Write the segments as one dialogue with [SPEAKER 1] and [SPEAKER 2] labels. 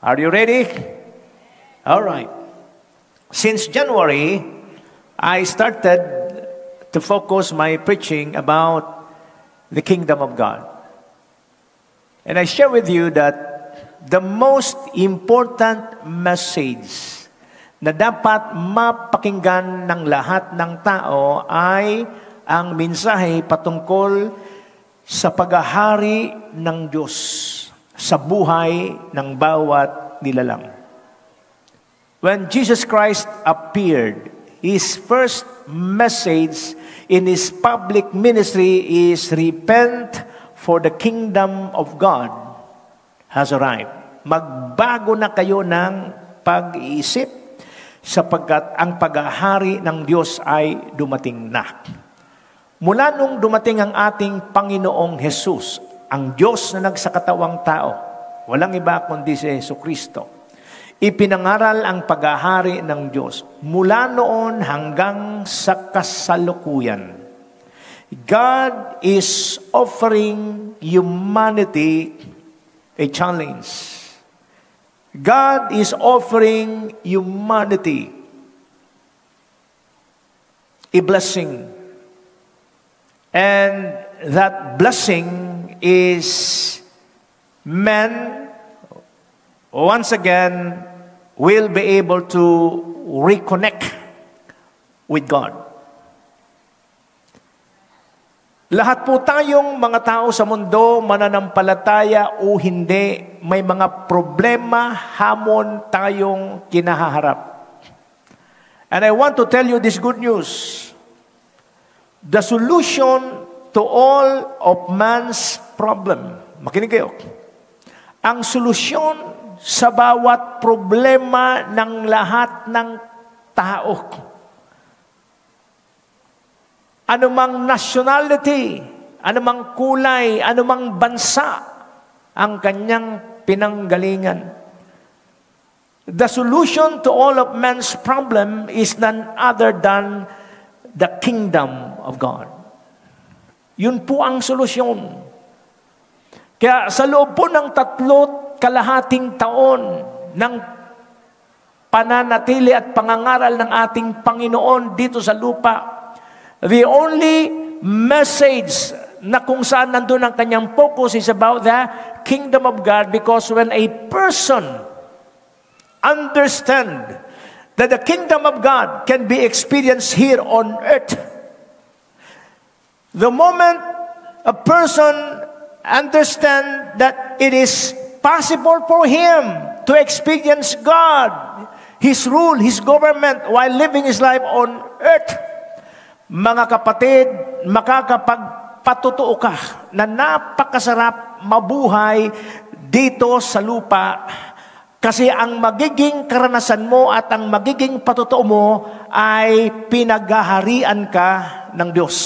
[SPEAKER 1] Are you ready? All right. Since January, I started to focus my preaching about the kingdom of God. And I share with you that the most important message na dapat mapakinggan ng lahat ng tao ay ang mensahe patungkol sa paghahari ng Diyos sa buhay ng bawat nilalang. When Jesus Christ appeared, His first message in His public ministry is, repent, for the kingdom of God has arrived. Magbago na kayo ng pag-iisip sapagkat ang paghahari ng Diyos ay dumating na. Mula nung dumating ang ating Panginoong Jesus, ang Diyos na nagsakatawang tao, walang iba kundi si Jesucristo, ipinangaral ang paghahari ng Diyos mula noon hanggang sa kasalukuyan. God is offering humanity a challenge. God is offering humanity a blessing. And that blessing is men, once again, will be able to reconnect with God. Lahat po tayong mga tao sa mundo, mananampalataya o hindi, may mga problema, hamon tayong kinahaharap. And I want to tell you this good news. The solution to all of man's problem. Makinig kayo. Ang solusyon sa bawat problema ng lahat ng tao, anumang nationality, anumang kulay, anumang bansa, ang kanyang pinanggalingan. The solution to all of man's problem is none other than the kingdom of God. Yun po ang solusyon. Kaya sa loob po ng 3.5 taon ng pananatili at pangangaral ng ating Panginoon dito sa lupa, the only message na kung saan nandun ang kanyang focus is about the kingdom of God, because when a person understand that the kingdom of God can be experienced here on earth, the moment a person understand that it is possible for him to experience God, His rule, His government while living his life on earth, mga kapatid, makakapagpatutuo ka na napakasarap mabuhay dito sa lupa, kasi ang magiging karanasan mo at ang magiging patutuo mo ay pinaghaharian ka ng Diyos.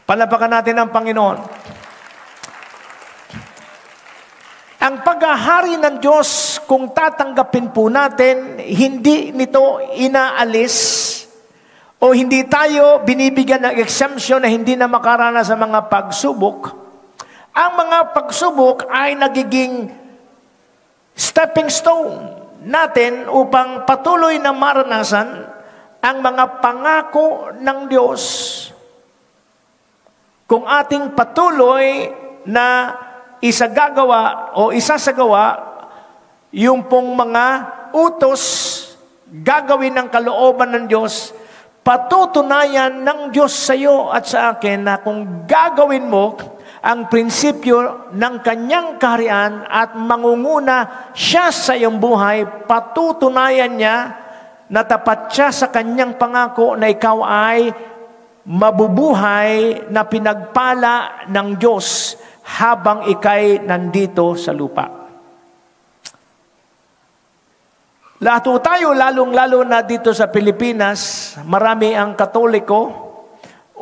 [SPEAKER 1] Palapakan natin ang Panginoon. Ang paghahari ng Diyos, kung tatanggapin po natin, hindi nito inaalis o hindi tayo binibigyan ng exemption na hindi na makaranas sa mga pagsubok. Ang mga pagsubok ay nagiging stepping stone natin upang patuloy na maranasan ang mga pangako ng Diyos. Kung ating patuloy na isagagawa o isasagawa yung pong mga utos gagawin ng kalooban ng Diyos, patutunayan ng Diyos sa iyo at sa akin na kung gagawin mo ang prinsipyo ng kanyang kaharian at mangunguna siya sa iyong buhay, patutunayan niya na tapat siya sa kanyang pangako na ikaw ay mabubuhay na pinagpala ng Diyos habang ikay nandito sa lupa. Lahat tayo, lalong-lalo na dito sa Pilipinas, marami ang Katoliko.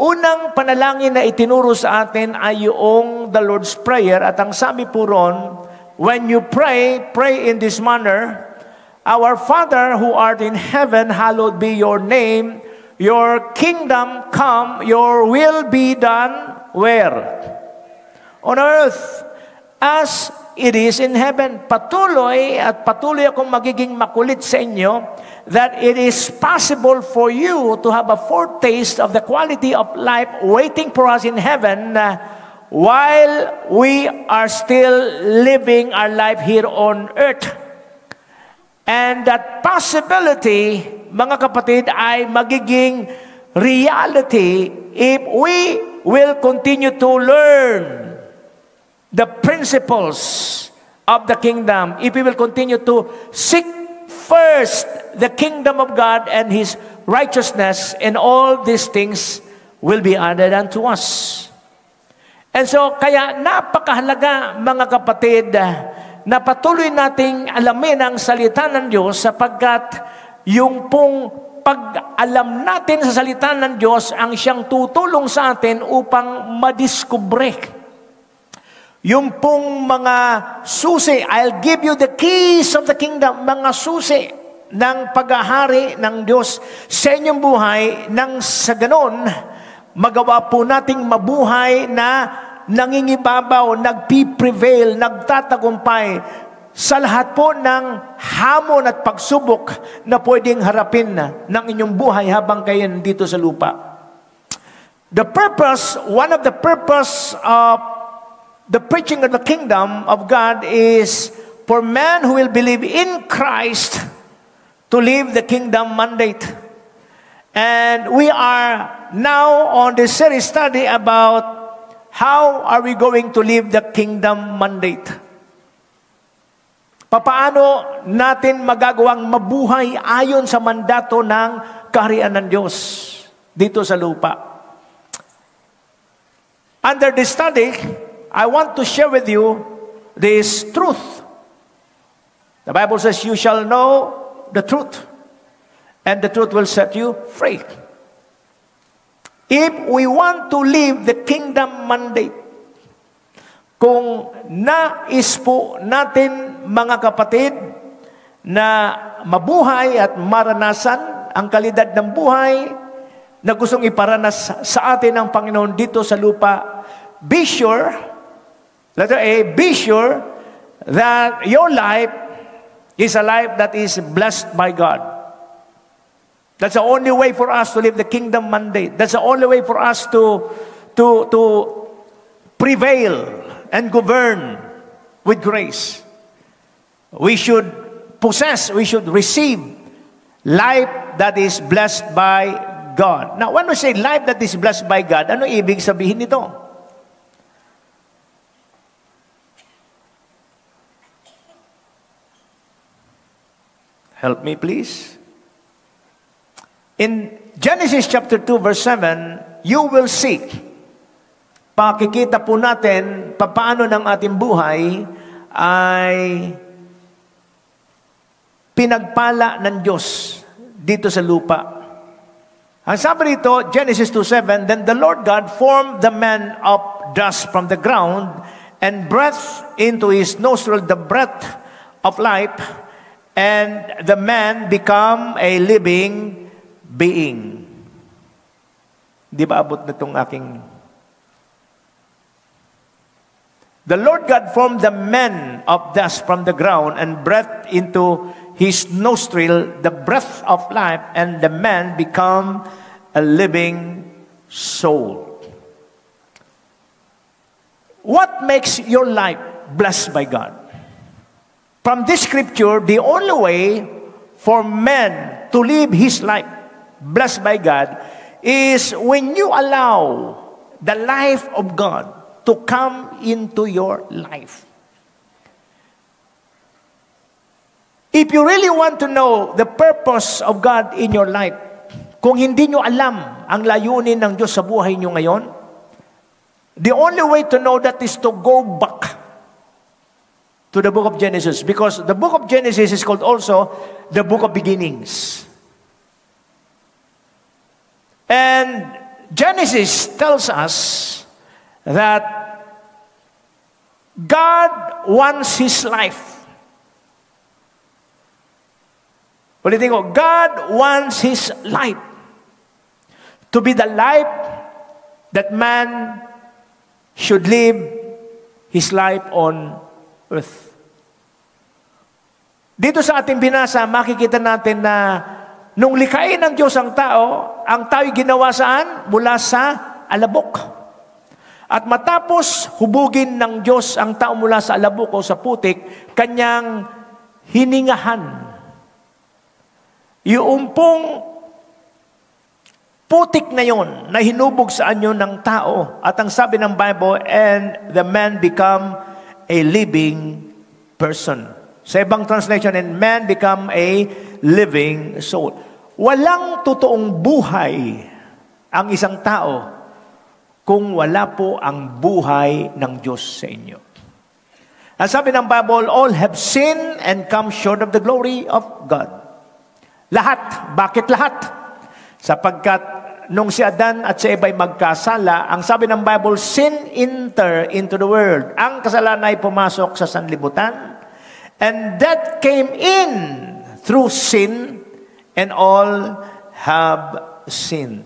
[SPEAKER 1] Unang panalangin na itinuro sa atin ay yung the Lord's Prayer. At ang sabi po ron, when you pray, pray in this manner, Our Father who art in heaven, hallowed be your name. Your kingdom come, your will be done, where? On earth, as it is in heaven. Patuloy at patuloy akong magiging makulit sa inyo that it is possible for you to have a foretaste of the quality of life waiting for us in heaven while we are still living our life here on earth. And that possibility, mga kapatid, ay magiging reality if we will continue to learn the principles of the kingdom, if we will continue to seek first the kingdom of God and His righteousness, and all these things will be added unto us. And so, kaya napakahalaga, mga kapatid, na patuloy nating alamin ang salita ng Diyos sapagkat yung pong pag-alam natin sa salita ng Diyos ang siyang tutulong sa atin upang madiskubre yung pong mga susi. I'll give you the keys of the kingdom, mga susi ng paghahari ng Diyos sa inyong buhay, nang sa ganon, magawa po nating mabuhay na nangingibabaw, nagpi-prevail, nagtatagumpay sa lahat po ng hamon at pagsubok na pwedeng harapin ng inyong buhay habang kayo dito sa lupa. One of the purpose of the preaching of the kingdom of God is for men who will believe in Christ to live the kingdom mandate. And we are now on the series study about how are we going to live the kingdom mandate. Papaano natin magagawang mabuhay ayon sa mandato ng kaharian ng Diyos dito sa lupa. Under this study, I want to share with you this truth. The Bible says, you shall know the truth, and the truth will set you free. If we want to live the kingdom mandate, kung nais po natin, mga kapatid, na mabuhay at maranasan ang kalidad ng buhay na gustong iparanas sa atin ng Panginoon dito sa lupa, be sure, letter A, be sure that your life is a life that is blessed by God. That's the only way for us to live the kingdom mandate. That's the only way for us to prevail and govern with grace. We should possess, we should receive life that is blessed by God. Now, when we say life that is blessed by God, ano ibig sabihin nito? Help me, please. In Genesis chapter 2 verse 7, you will see, pakikita po natin paano ng ating buhay ay pinagpala ng Diyos dito sa lupa. Ang sabi rito, Genesis 2:7, then the Lord God formed the man of dust from the ground and breathed into his nostril the breath of life, and the man become a living being. Di ba abot na itong aking... The Lord God formed the man of dust from the ground and breathed into his nostril the breath of life, and the man become a living soul. What makes your life blessed by God? From this scripture, the only way for man to live his life blessed by God is when you allow the life of God to come into your life. If you really want to know the purpose of God in your life, kung hindi nyo alam ang layunin ng Diyos sa buhay nyo ngayon, the only way to know that is to go back to the book of Genesis, because the book of Genesis is called also the book of beginnings. And Genesis tells us that God wants His life. Ulitin ko, God wants His life to be the life that man should live his life on earth. Dito sa ating binasa, makikita natin na nung likhain ng Diyos ang tao'y ginawa saan? Mula sa alabok. At matapos hubugin ng Diyos ang tao mula sa alabok o sa putik, kanyang hiningahan. Yung pong putik na yon na hinubog sa anyo ng tao. At ang sabi ng Bible, and the man become a living person. Sa ibang translation, and man become a living soul. Walang totoong buhay ang isang tao kung wala po ang buhay ng Diyos sa inyo. Ang sabi ng Bible, all have sinned and come short of the glory of God. Lahat. Bakit lahat? Sapagkat nung si Adan at si Eva ay magkasala, ang sabi ng Bible, sin enter into the world. Ang kasalanan ay pumasok sa sanlibutan. And that came in through sin, and all have sinned.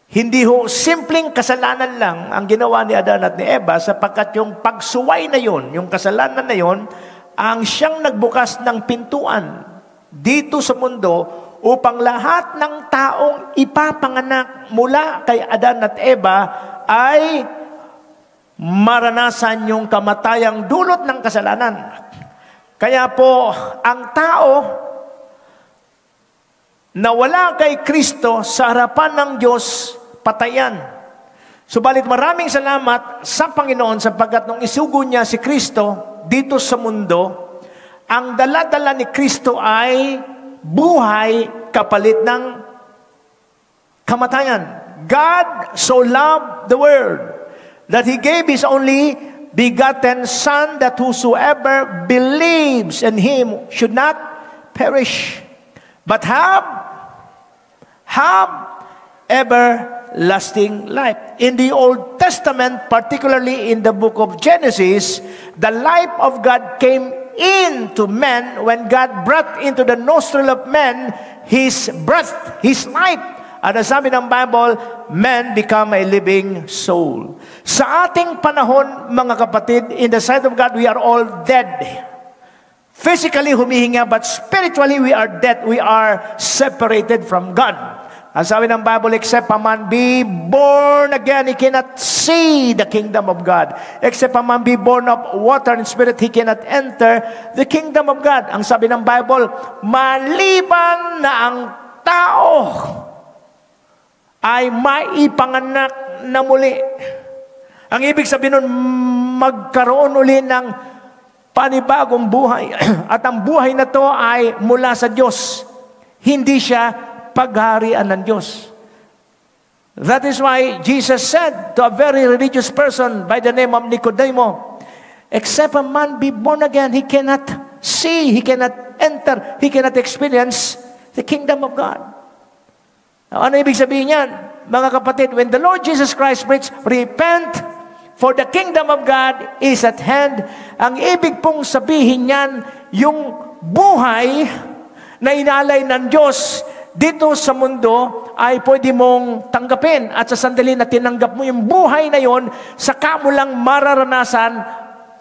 [SPEAKER 1] Hindi ho simpleng kasalanan lang ang ginawa ni Adan at ni Eva, sapagkat yung pagsuway na yon, yung kasalanan na yon, ang siyang nagbukas ng pintuan dito sa mundo upang lahat ng taong ipapanganak mula kay Adan at Eva ay maranasan yung kamatayang dulot ng kasalanan. Kaya po, ang tao na wala kay Kristo sa harapan ng Diyos, patayan. Subalit maraming salamat sa Panginoon sapagkat nung isugo niya si Kristo dito sa mundo, ang dala-dala ni Kristo ay buhay kapalit ng kamatayan. God so loved the world that He gave His only begotten Son, that whosoever believes in Him should not perish, but have everlasting life. In the Old Testament, particularly in the book of Genesis, the life of God came into man when God breathed into the nostril of man His breath, His life. At sabi ng Bible, man become a living soul. Sa ating panahon, mga kapatid, in the sight of God, we are all dead. Physically humihinga, but spiritually we are dead. We are separated from God. Ang sabi ng Bible, except a man be born again, he cannot see the kingdom of God. Except a man be born of water and spirit, he cannot enter the kingdom of God. Ang sabi ng Bible, maliban na ang tao ay maipanganak na muli. Ang ibig sabihin nun, magkaroon uli ng panibagong buhay. At ang buhay na to ay mula sa Diyos. Hindi siya pagharian ng Diyos. That is why Jesus said to a very religious person by the name of Nicodemo, except a man be born again, he cannot see, he cannot enter, he cannot experience the kingdom of God. Ano ibig sabihin yan? Mga kapatid, when the Lord Jesus Christ preached, repent, for the kingdom of God is at hand. Ang ibig pong sabihin yan, yung buhay na inalay ng Diyos dito sa mundo ay pwede mong tanggapin. At sa sandali na tinanggap mo yung buhay na yon, saka mo lang mararanasan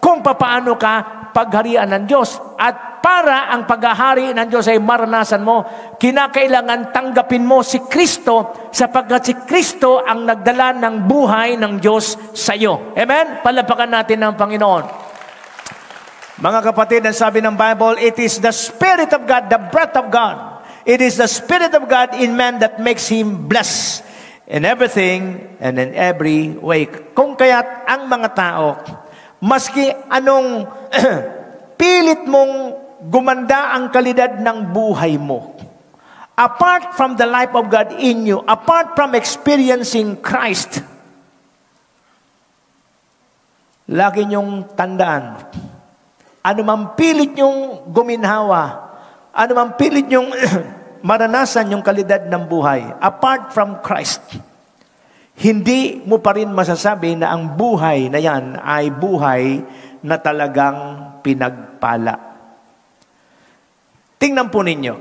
[SPEAKER 1] kung papaano ka pagharian ng Diyos. At para ang paghahari ng Diyos ay maranasan mo, kinakailangan tanggapin mo si Kristo, sapagkat si Kristo ang nagdala ng buhay ng Diyos sa iyo. Amen? Palapakan natin ng Panginoon. Mga kapatid, ang sabi ng Bible, it is the Spirit of God, the breath of God. It is the Spirit of God in man that makes him blessed in everything and in every way. Kung kaya't ang mga tao, maski anong pilit mong gumanda ang kalidad ng buhay mo, apart from the life of God in you, apart from experiencing Christ, lagi niyong tandaan, anumang pilit niyong guminhawa, anumang pilit niyong maranasan yung kalidad ng buhay, apart from Christ, hindi mo pa rin masasabi na ang buhay na yan ay buhay na talagang pinagpala. Tingnan po ninyo.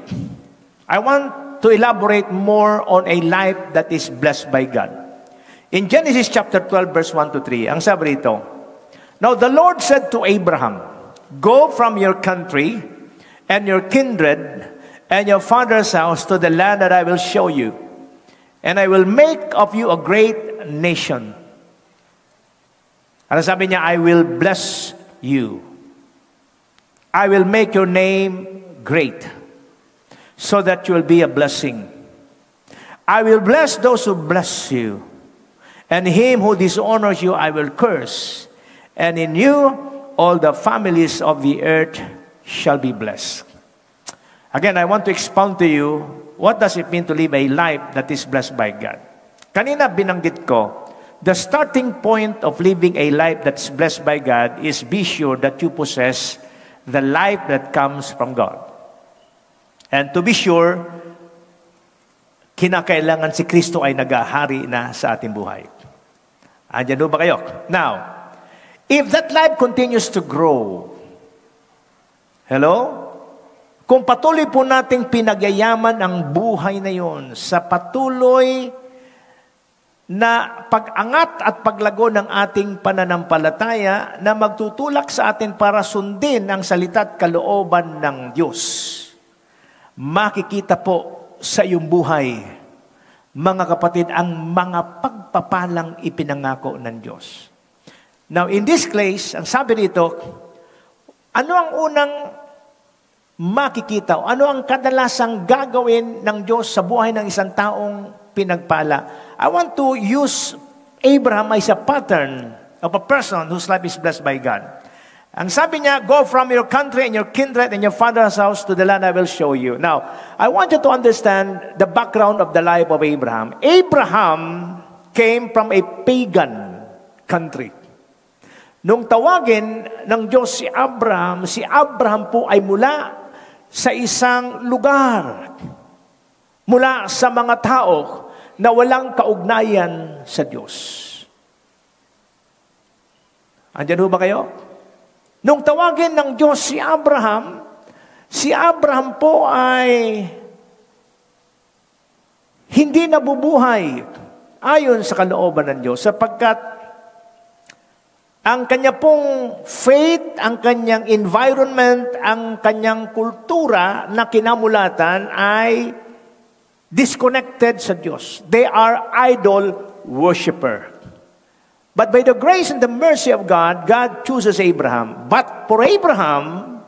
[SPEAKER 1] I want to elaborate more on a life that is blessed by God. In Genesis chapter 12, verse 1 to 3, ang sabi rito, now the Lord said to Abraham, Go from your country and your kindred and your father's house to the land that I will show you. And I will make of you a great nation. Ano sabi niya? I will bless you. I will make your name great, so that you will be a blessing. I will bless those who bless you, and him who dishonors you I will curse. And in you all the families of the earth shall be blessed. Again, I want to expound to you, what does it mean to live a life that is blessed by God? Kanina binanggit ko, the starting point of living a life that's blessed by God is be sure that you possess the life that comes from God. And to be sure, kinakailangan si Kristo ay nag-ahari na sa ating buhay. Andiyan ba kayo? Now, if that life continues to grow, hello? Kung patuloy po nating pinagyayaman ang buhay na yon sa patuloy na pag-angat at paglago ng ating pananampalataya na magtutulak sa atin para sundin ang salita at kalooban ng Diyos, makikita po sa iyong buhay, mga kapatid, ang mga pagpapalang ipinangako ng Diyos. Now, in this case, ang sabi dito, ano ang unang makikita? Ano ang kadalasang gagawin ng Diyos sa buhay ng isang taong pinagpala? I want to use Abraham as a pattern of a person whose life is blessed by God. Ang sabi niya, go from your country and your kindred and your father's house to the land I will show you. Now, I want you to understand the background of the life of Abraham. Abraham came from a pagan country. Nung tawagin ng Diyos si Abraham po ay mula sa isang lugar, mula sa mga tao na walang kaugnayan sa Diyos. Andiyan ba kayo? Nung tawagin ng Diyos si Abraham po ay hindi nabubuhay ayon sa kalooban ng Diyos sapagkat ang kanya pong faith, ang kanyang environment, ang kanyang kultura na kinamulatan ay disconnected sa Diyos. They are idol worshiper. But by the grace and the mercy of God, God chooses Abraham. But for Abraham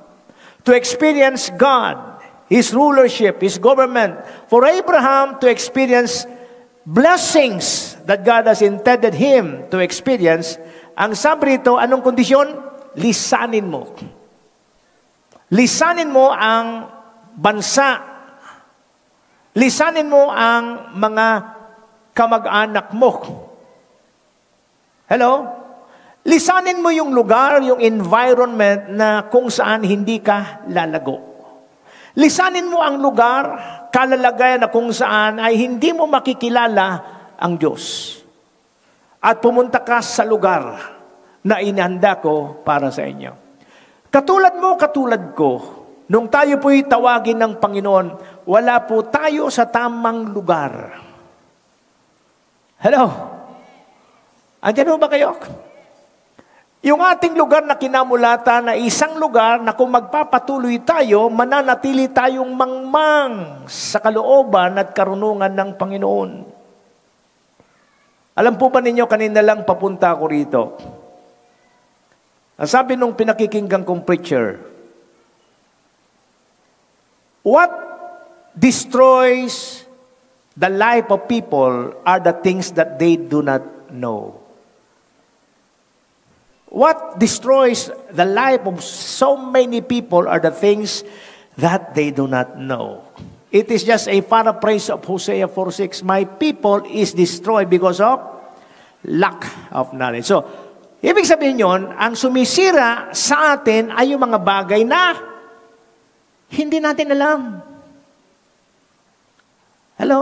[SPEAKER 1] to experience God, His rulership, His government, for Abraham to experience blessings that God has intended him to experience, ang sabi rito, anong kondisyon? Lisanin mo. Lisanin mo ang bansa. Lisanin mo ang mga kamag-anak mo. Hello? Lisanin mo yung lugar, yung environment na kung saan hindi ka lalago. Lisanin mo ang lugar, kalalagayan na kung saan ay hindi mo makikilala ang Diyos. At pumunta ka sa lugar na inihanda ko para sa inyo. Katulad mo, katulad ko, nung tayo po'y tawagin ng Panginoon, wala po tayo sa tamang lugar. Hello? Andiyan ba kayo? Yung ating lugar na kinamulatan na isang lugar na kung magpapatuloy tayo, mananatili tayong mangmang sa kalooban at karunungan ng Panginoon. Alam po ba ninyo, kanina lang papunta ako rito. Ang sabi nung pinakikinggan kong preacher, what destroys the life of people are the things that they do not know. What destroys the life of so many people are the things that they do not know. It is just a paraphrase of Hosea 4:6. My people is destroyed because of lack of knowledge. So, ibig sabihin yun, ang sumisira sa atin ay yung mga bagay na hindi natin alam. Hello?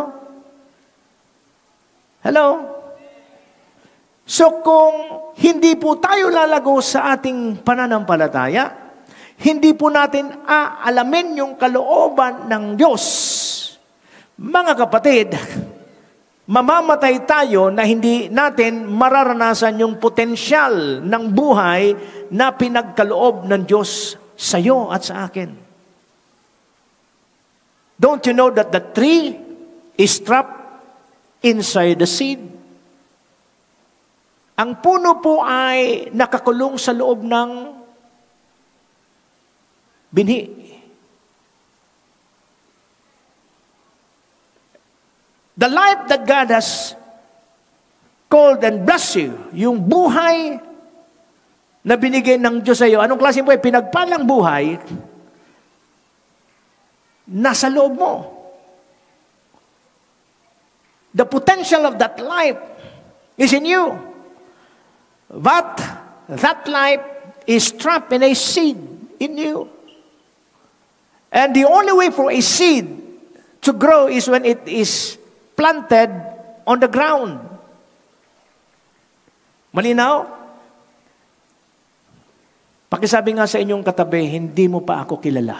[SPEAKER 1] Hello? So kung hindi po tayo lalago sa ating pananampalataya, hindi po natin aalamin yung kalooban ng Diyos, mga kapatid, mamamatay tayo na hindi natin mararanasan yung potensyal ng buhay na pinagkaloob ng Diyos sa iyo at sa akin. Don't you know that the tree is trapped inside the seed? Ang puno po ay nakakulong sa loob ng binhi. The life that God has called and blessed you, yung buhay na binigay ng Diyos sa iyo, anong klaseng buhay? Pinagpalang buhay, nasa loob mo. The potential of that life is in you. But that life is trapped in a seed in you. And the only way for a seed to grow is when it is planted on the ground. Malinaw? Pakisabi nga sa inyong katabi, hindi mo pa ako kilala.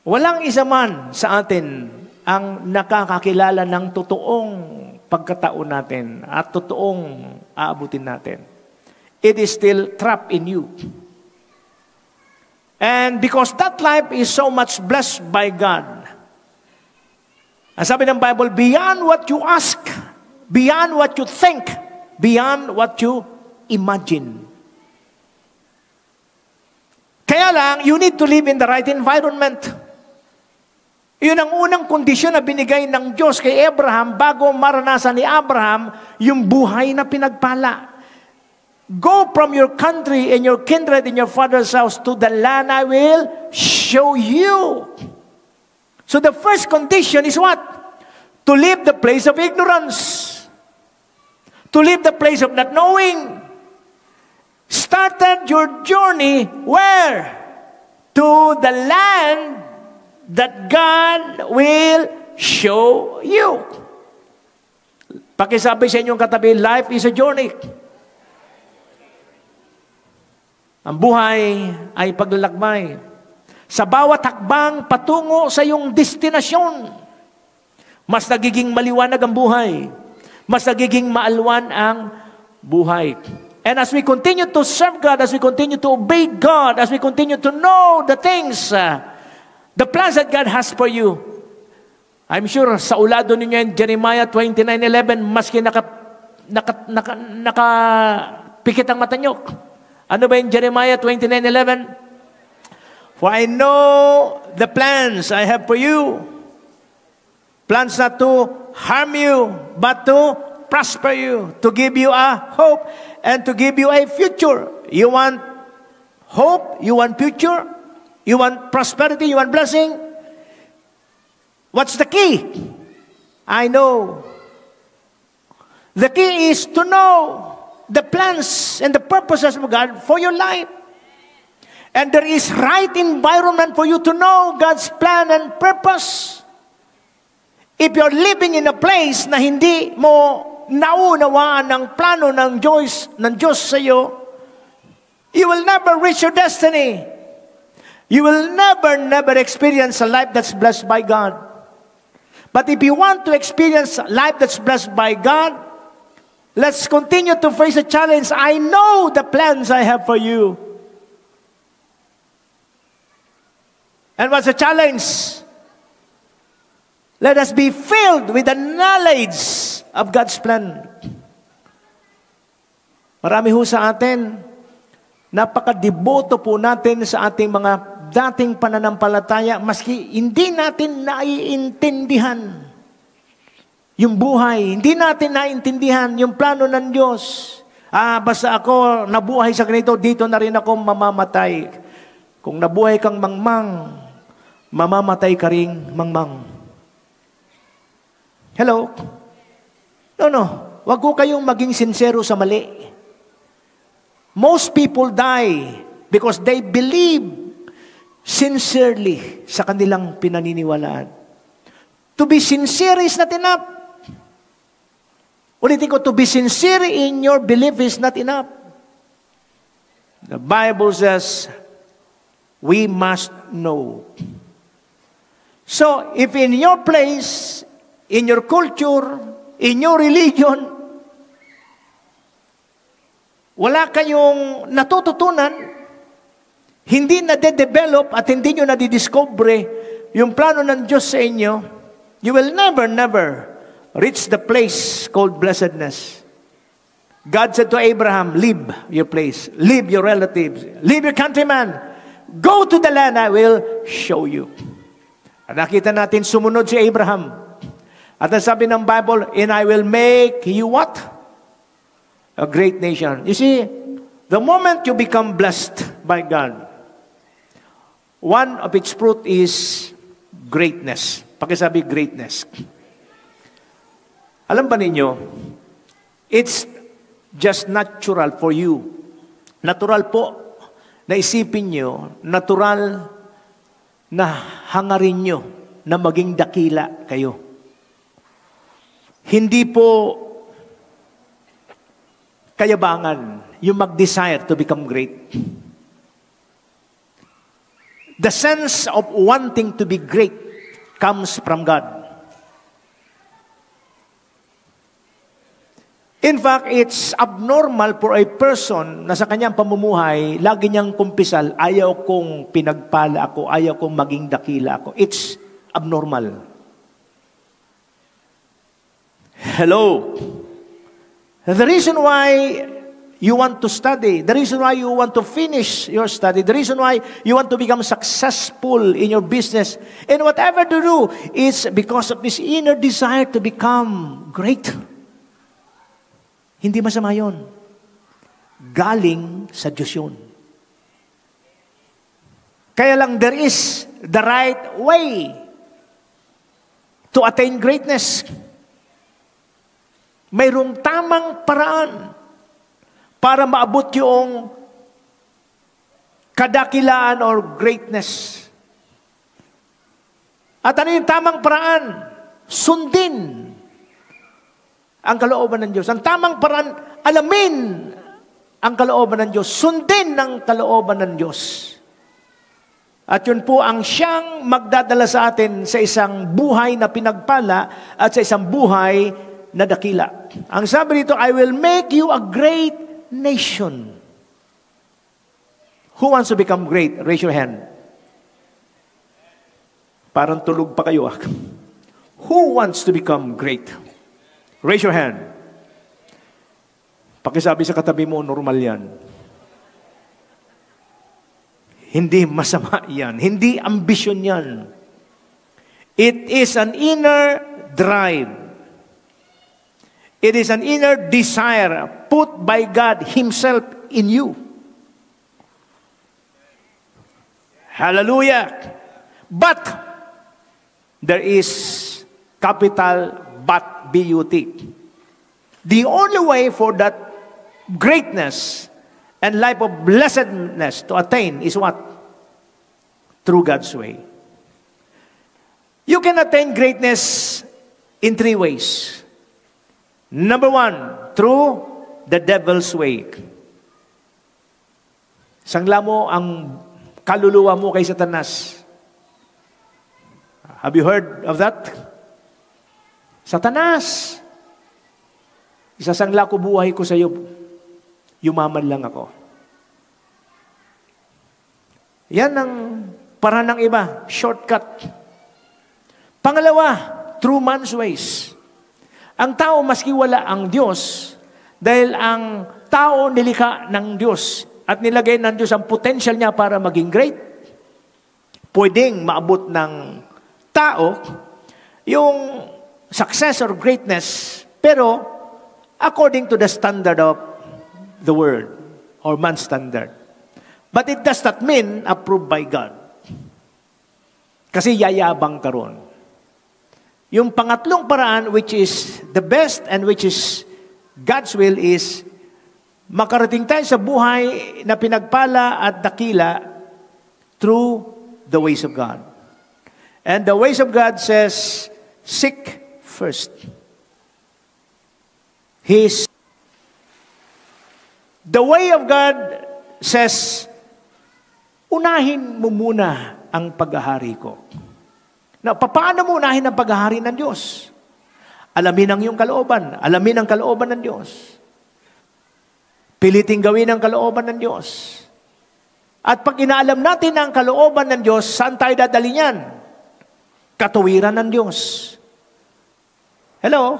[SPEAKER 1] Walang isa man sa atin ang nakakakilala ng totoong pagkataon natin at totoong aabutin natin. It is still trapped in you. And because that life is so much blessed by God, ang sabi ng Bible, beyond what you ask, beyond what you think, beyond what you imagine. Kaya lang, you need to live in the right environment. Yun ang unang kondisyon na binigay ng Diyos kay Abraham bago maranasan ni Abraham yung buhay na pinagpala. Go from your country and your kindred and your father's house to the land I will show you. So the first condition is what? To leave the place of ignorance. To leave the place of not knowing. Started your journey where? To the land that God will show you. Pakisabi sa inyong katabi, life is a journey. Ang buhay ay paglalakbay. Sa bawat hakbang patungo sa iyong destinasyon, mas nagiging maliwanag ang buhay. Mas nagiging maalwan ang buhay. And as we continue to serve God, as we continue to obey God, as we continue to know the things, the plans that God has for you, I'm sure sa ulado ninyo in Jeremiah 29:11, maski nakapikit ang mata nyo. Ano ba yung Jeremiah 29:11? For I know the plans I have for you. Plans not to harm you, but to prosper you, to give you a hope, and to give you a future. You want hope? You want future? You want prosperity? You want blessing? What's the key? I know. The key is to know the plans and the purposes of God for your life. And there is right environment for you to know God's plan and purpose. If you're living in a place na hindi mo naunawaan ng plano ng Diyos sa iyo, you will never reach your destiny. You will never experience a life that's blessed by God. But if you want to experience a life that's blessed by God, let's continue to face the challenge. I know the plans I have for you. And what's the challenge? Let us be filled with the knowledge of God's plan. Marami ho sa atin, napakadeboto po natin sa ating mga dating pananampalataya, maski hindi natin naiintindihan yung buhay, hindi natin naiintindihan yung plano ng Diyos. Basta ako nabuhay sa ganito, dito na rin ako mamamatay. Kung nabuhay kang mangmang, mamamatay ka ring mangmang. Hello? No. Wag ko kayong maging sincero sa mali. Most people die because they believe sincerely sa kanilang pinaniniwalaan. To be sincere is not enough. Ulitin ko, to be sincere in your belief is not enough. The Bible says, we must know. So, if in your place, in your culture, in your religion, wala kayong natututunan, hindi na-develop at hindi nyo na-discover yung plano ng Diyos sa inyo, you will never reach the place called blessedness. God said to Abraham, leave your place, leave your relatives, leave your countrymen, go to the land I will show you. At nakita natin, sumunod si Abraham. At ang sabi ng Bible, and I will make you what? A great nation. You see, the moment you become blessed by God, one of its fruit is greatness. Pakisabi, greatness. Alam ba ninyo, it's just natural for you. Natural po na isipin nyo, natural na hangarin nyo na maging dakila kayo. Hindi po kayabangan yung mag-desire to become great. The sense of wanting to be great comes from God. In fact, it's abnormal for a person na sa kanyang pamumuhay, lagi niyang kumpisal, ayaw kong pinagpala ako, ayaw kong maging dakila ako. It's abnormal. Hello. The reason why you want to study, the reason why you want to finish your study, the reason why you want to become successful in your business, and whatever to do, is because of this inner desire to become great. Hindi masama yun. Galing sa Diyos yun. Kaya lang there is the right way to attain greatness. Mayroong tamang paraan para maabot yung kadakilaan or greatness. At ano yung tamang paraan? Sundin ang kalooban ng Diyos. Ang tamang paraan, alamin ang kalooban ng Diyos. Sundin ang kalooban ng Diyos. At yun po ang siyang magdadala sa atin sa isang buhay na pinagpala at sa isang buhay na dakila. Ang sabi dito, I will make you a great nation. Who wants to become great? Raise your hand. Parang tulog pa kayo. Who wants to become great? Raise your hand. Pakisabi sa katabi mo, normal yan. Hindi masama yan. Hindi ambisyon yan. It is an inner drive. It is an inner desire put by God Himself in you. Hallelujah. But there is capital but, B-U-T. The only way for that greatness and life of blessedness to attain is what? Through God's way. You can attain greatness in 3 ways. Number 1, through the devil's way. Sangla mo ang kaluluwa mo kay Satanas. Have you heard of that? Satanas, isasangla ko buhay ko sa iyo, yumaman lang ako. Yan ang paraan ng iba, shortcut. Pangalawa, through man's ways. Ang tao maski wala ang Diyos, dahil ang tao nilikha ng Diyos at nilagay ng Diyos ang potential niya para maging great. Pwedeng maabot ng tao yung success or greatness, pero according to the standard of the world or man's standard. But it does not mean approved by God. Kasi yayabang ka ron. Yung pangatlong paraan, which is the best and which is God's will, is makarating tayo sa buhay na pinagpala at dakila through the ways of God. And the ways of God says, seek first the way of God says, unahin mo muna ang paghahari ko. Na paano mo unahin ang paghahari ng Diyos? Alamin ang iyong kalooban. Alamin ang kalooban ng Diyos. Piliting gawin ang kalooban ng Diyos. At pag inaalam natin ang kalooban ng Diyos, saan tayo dadali niyan? Katuwiran ng Diyos. Hello?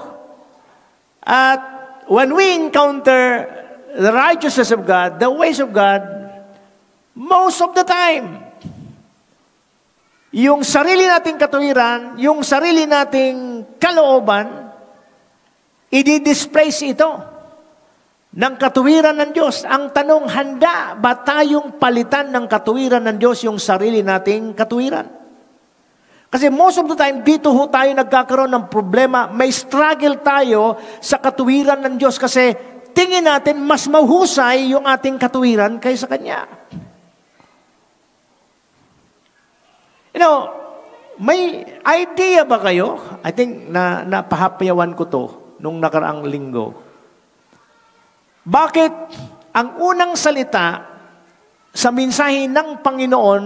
[SPEAKER 1] At when we encounter the righteousness of God, the ways of God, most of the time, yung sarili nating katuwiran, yung sarili nating kalooban, i-displace ito ng katuwiran ng Diyos. Ang tanong, handa ba tayong palitan ng katuwiran ng Diyos yung sarili nating katuwiran? Kasi most of the time, dito ho tayo nagkakaroon ng problema. May struggle tayo sa katuwiran ng Diyos kasi tingin natin mas mahusay yung ating katuwiran kaysa Kanya. You know, may idea ba kayo? I think napahapayawan ko to nung nakaraang linggo. Bakit ang unang salita sa mensahe ng Panginoon,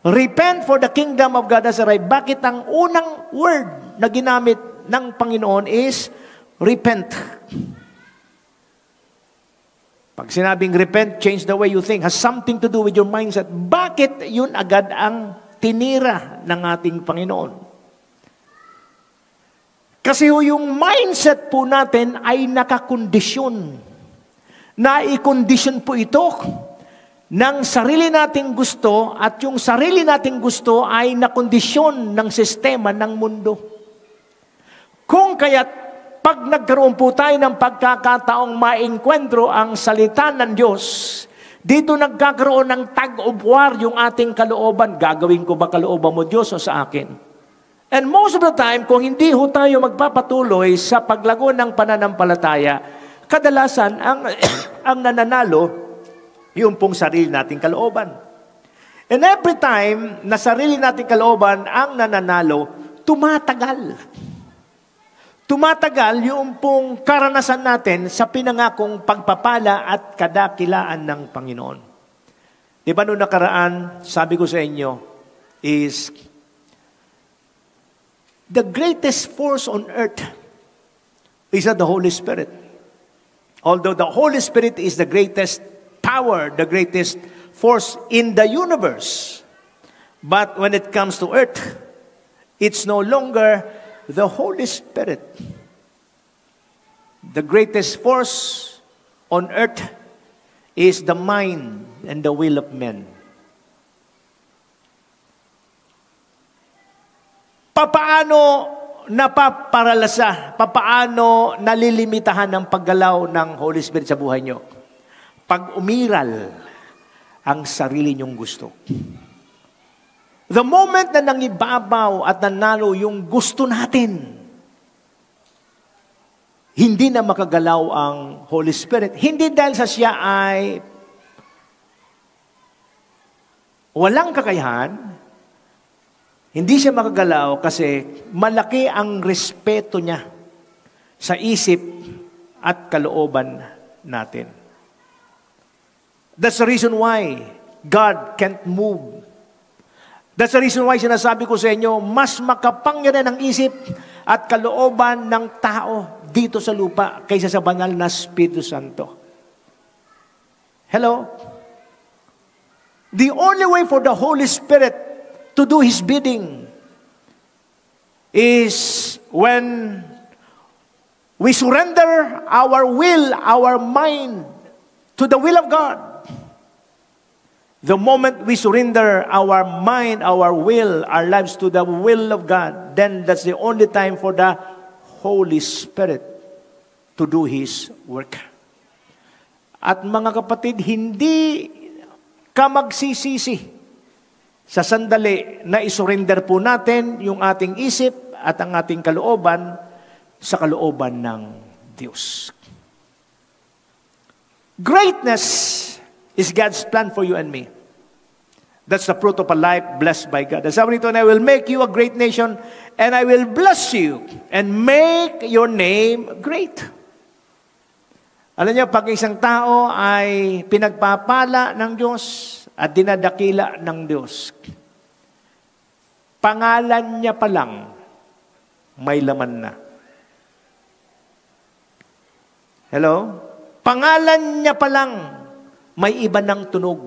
[SPEAKER 1] repent for the kingdom of God has arrived, bakit ang unang word na ginamit ng Panginoon is repent? Pag sinabing repent, change the way you think, has something to do with your mindset. Bakit yun agad ang tinira ng ating Panginoon? Kasi yung mindset po natin ay nakakondisyon. Naikondisyon po ito ng sarili nating gusto at yung sarili nating gusto ay nakondisyon ng sistema ng mundo. Kung kaya't pag nagkaroon po tayo ng pagkakataong maengkwentro ang salita ng Diyos, dito nagkakaroon ng tug of war yung ating kalooban. Gagawin ko ba kalooban mo, Diyos, o sa akin? And most of the time, kung hindi ho tayo magpapatuloy sa paglago ng pananampalataya, kadalasan ang nananalo, yung pong sarili nating kalooban. And every time na sarili nating kalooban ang nananalo, tumatagal. Tumatagal yung pong karanasan natin sa pinangakong pagpapala at kadakilaan ng Panginoon. Di ba noong nakaraan, sabi ko sa inyo, is the greatest force on earth is the Holy Spirit. Although the Holy Spirit is the greatest power, the greatest force in the universe. But when it comes to earth, it's no longer the Holy Spirit. The greatest force on earth is the mind and the will of men. Papaano napaparalasa, papaano nalilimitahan ang paggalaw ng Holy Spirit sa buhay nyo? Pag umiral ang sarili nyong gusto. The moment na nangibabaw at nanalo yung gusto natin, hindi na makagalaw ang Holy Spirit. Hindi dahil sa siya ay walang kakayahan, hindi siya makagalaw kasi malaki ang respeto niya sa isip at kalooban natin. That's the reason why God can't move. That's the reason why sinasabi ko sa inyo, mas makapangyarihan ang isip at kalooban ng tao dito sa lupa kaysa sa banal na Espiritu Santo. Hello? The only way for the Holy Spirit to do His bidding is when we surrender our will, our mind to the will of God. The moment we surrender our mind, our will, our lives to the will of God, then that's the only time for the Holy Spirit to do His work. At mga kapatid, hindi ka magsisisi sa sandali na isurrender po natin yung ating isip at ang ating kalooban sa kalooban ng Diyos. Greatness is God's plan for you and me. That's the fruit of a life blessed by God. Sabi nito, and I will make you a great nation, and I will bless you, and make your name great. Alam niyo, pag isang tao ay pinagpapala ng Diyos at dinadakila ng Diyos, Pangalan niya pa lang, may laman na. Hello? Pangalan niya pa lang, may iba ng tunog.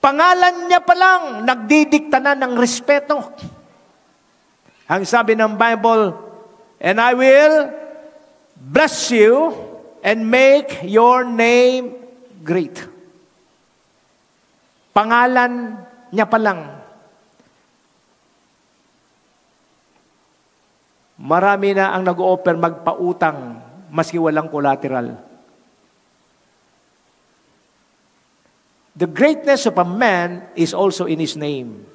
[SPEAKER 1] Pangalan niya pa lang, nagdidikta na ng respeto. Ang sabi ng Bible, and I will bless you and make your name great. Pangalan niya pa lang. Marami na ang nag-o-offer magpautang maski walang collateral. The greatness of a man is also in his name.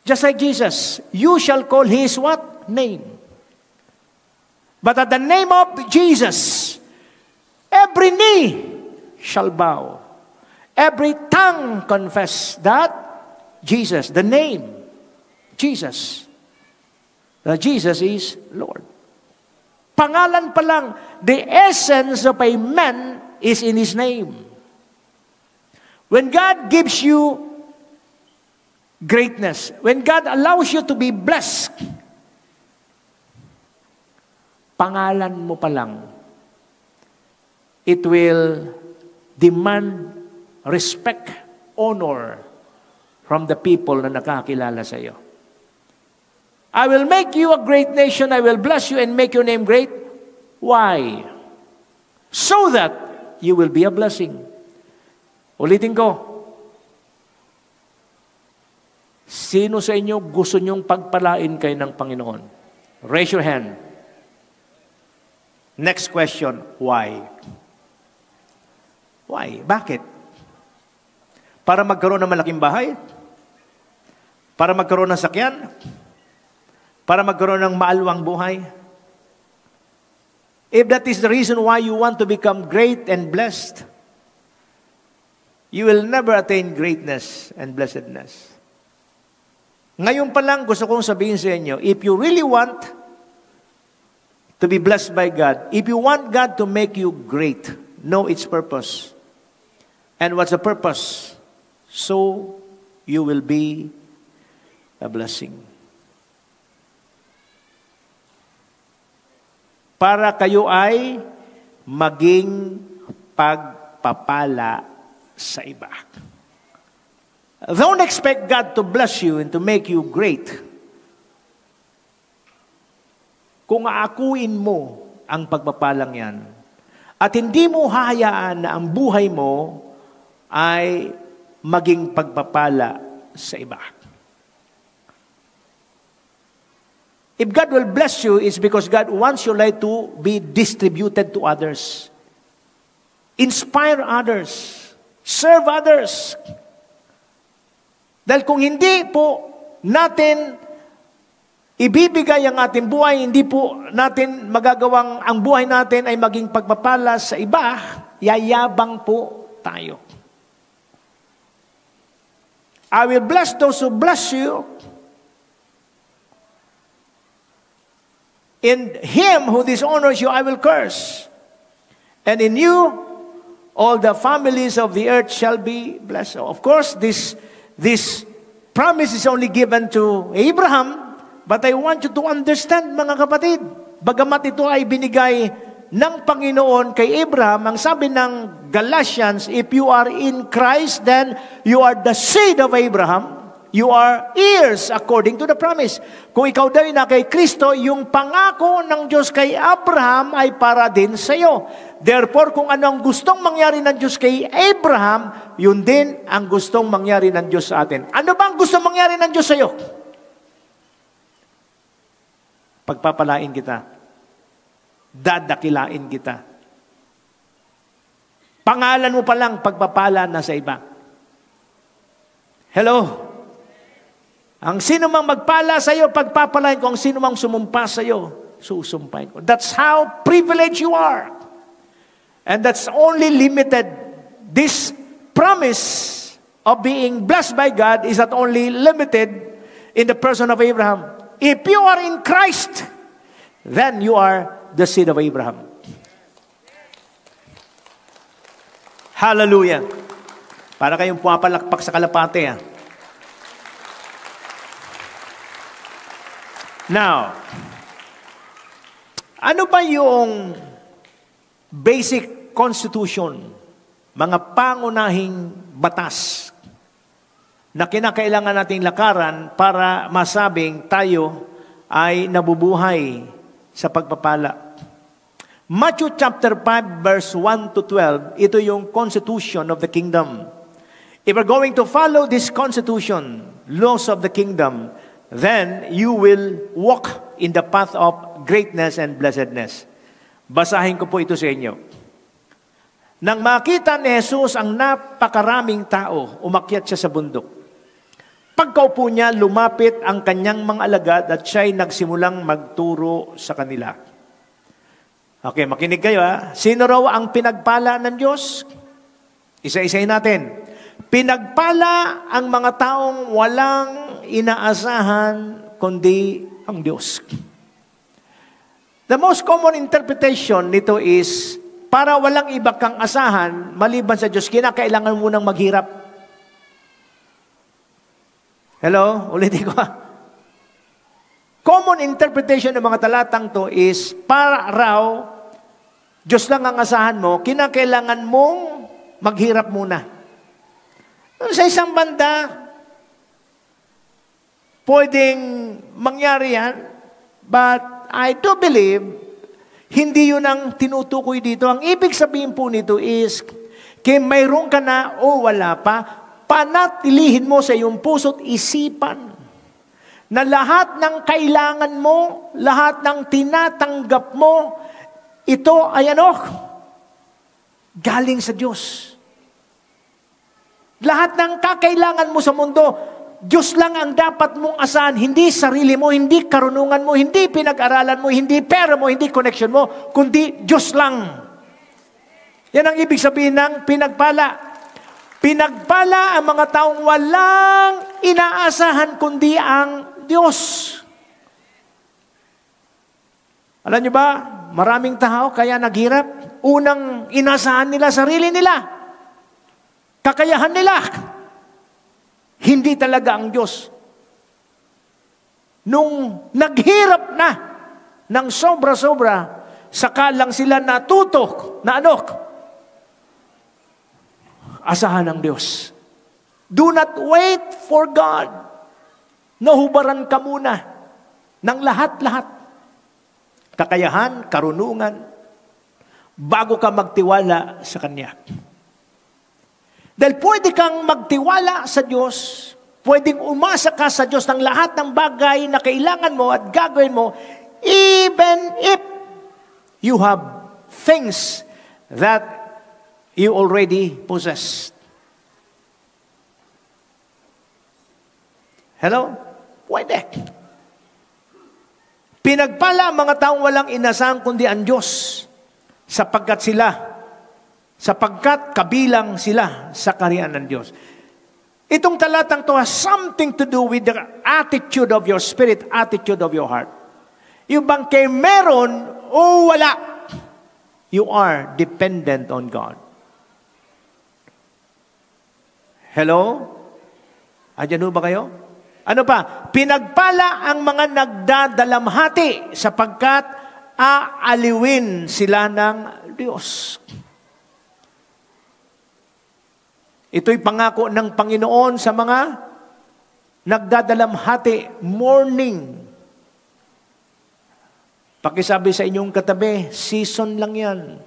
[SPEAKER 1] Just like Jesus, you shall call his what? Name. But at the name of Jesus, every knee shall bow. Every tongue confess that Jesus, the name, Jesus, that Jesus is Lord. Pangalan pa lang, the essence of a man is in his name. When God gives you greatness, when God allows you to be blessed, pangalan mo pa lang, it will demand respect, honor from the people na nakakilala sa iyo. I will make you a great nation, I will bless you and make your name great. Why? So that you will be a blessing. Ulitin ko. Sino sa inyo gusto nyong pagpalain kayo ng Panginoon? Raise your hand. Next question, why? Why? Bakit? Para magkaroon ng malaking bahay? Para magkaroon ng sakyan? Para magkaroon ng maalwang buhay? If that is the reason why you want to become great and blessed, you will never attain greatness and blessedness. Ngayon pa lang gusto kong sabihin sa inyo, if you really want to be blessed by God, if you want God to make you great, know its purpose. And what's the purpose? So you will be a blessing. Para kayo ay maging pagpapala sa iba. Don't expect God to bless you and to make you great. Kung aakuin mo ang pagpapalang yan, at hindi mo hahayaan na ang buhay mo ay maging pagpapala sa iba. If God will bless you, it's because God wants your life to be distributed to others. Inspire others. Serve others. Dahil kung hindi po natin ibibigay ang ating buhay, hindi po natin magagawang ang buhay natin ay maging pagpapala sa iba, yayabang po tayo. I will bless those who bless you. In him who dishonors you, I will curse. And in you, all the families of the earth shall be blessed. Of course, this promise is only given to Abraham, but I want you to understand, mga kapatid, bagamat ito ay binigay ng Panginoon kay Abraham, ang sabi ng Galatians, if you are in Christ, then you are the seed of Abraham. You are heirs according to the promise. Kung ikaw daw na kay Kristo, yung pangako ng Diyos kay Abraham ay para din sa iyo. Therefore, kung ano ang gustong mangyari ng Diyos kay Abraham, yun din ang gustong mangyari ng Diyos sa atin. Ano ba ang gustong mangyari ng Diyos sa iyo? Pagpapalain kita. Dadakilain kita. Pangalan mo pa lang, pagpapala na sa iba. Hello? Ang sino mang magpala sa iyo, pagpapalain ko. Ang sino mang sumumpa sa iyo, susumpahin ko. That's how privileged you are. And that's only limited. This promise of being blessed by God is not only limited in the person of Abraham. If you are in Christ, then you are the seed of Abraham. Hallelujah. Para kayong pumapalakpak sa kalapate. Now, ano ba yung basic constitution, mga pangunahing batas na kinakailangan nating lakaran para masabing tayo ay nabubuhay sa pagpapala? Matthew chapter 5 verse 1 to 12, ito yung constitution of the kingdom. If we're going to follow this constitution, laws of the kingdom, then you will walk in the path of greatness and blessedness. Basahin ko po ito sa inyo. Nang makita ni Jesus ang napakaraming tao, umakyat siya sa bundok. Pagkaupo niya, lumapit ang kanyang mga alagad at siya'y nagsimulang magturo sa kanila. Okay, makinig kayo ha. Sino raw ang pinagpala ng Diyos? Isa-isahin natin. Pinagpala ang mga taong walang inaasahan kundi ang Diyos. The most common interpretation nito is, para walang iba kang asahan, maliban sa Diyos, kinakailangan mo nang maghirap. Hello? Ulitin ko. Common interpretation ng mga talatang to is, para raw, Diyos lang ang asahan mo, kinakailangan mong maghirap muna. Sa isang banda, pwedeng mangyari yan, but I do believe, hindi yun ang tinutukoy dito. Ang ibig sabihin po nito is, kung mayroon ka na o wala pa, panatilihin mo sa iyong puso't isipan na lahat ng kailangan mo, lahat ng tinatanggap mo, ito ay ano? Galing sa Diyos. Lahat ng kakailangan mo sa mundo, Diyos lang ang dapat mong asahan, hindi sarili mo, hindi karunungan mo, hindi pinag-aralan mo, hindi pera mo, hindi connection mo, kundi Diyos lang. Yan ang ibig sabihin ng pinagpala. Pinagpala ang mga taong walang inaasahan kundi ang Diyos. Alam niyo ba, maraming tao kaya naghirap. Unang inasahan nila sarili nila. Kakayahan nila. Hindi talaga ang Diyos. Nung naghirap na ng sobra-sobra, saka lang sila natutok na ano? Asahan ng Diyos. Do not wait for God. Nahubaran ka muna ng lahat-lahat. Kakayahan, karunungan, bago ka magtiwala sa Kanya. Dahil pwede kang magtiwala sa Diyos, pwedeng umasa ka sa Diyos ng lahat ng bagay na kailangan mo at gagawin mo, even if you have things that you already possess. Hello? Pwede. Pinagpala ang mga taong walang inasahan kundi ang Diyos, sapagkat kabilang sila sa kaharian ng Diyos. Itong talatang to has something to do with the attitude of your spirit, attitude of your heart. Yung bang kay meron o wala, you are dependent on God. Hello? Andiyan ba kayo? Ano pa? Pinagpala ang mga nagdadalamhati sapagkat aaliwin sila ng Diyos. Ito'y pangako ng Panginoon sa mga nagdadalamhati, morning. Pakisabi sa inyong katabi, season lang yan.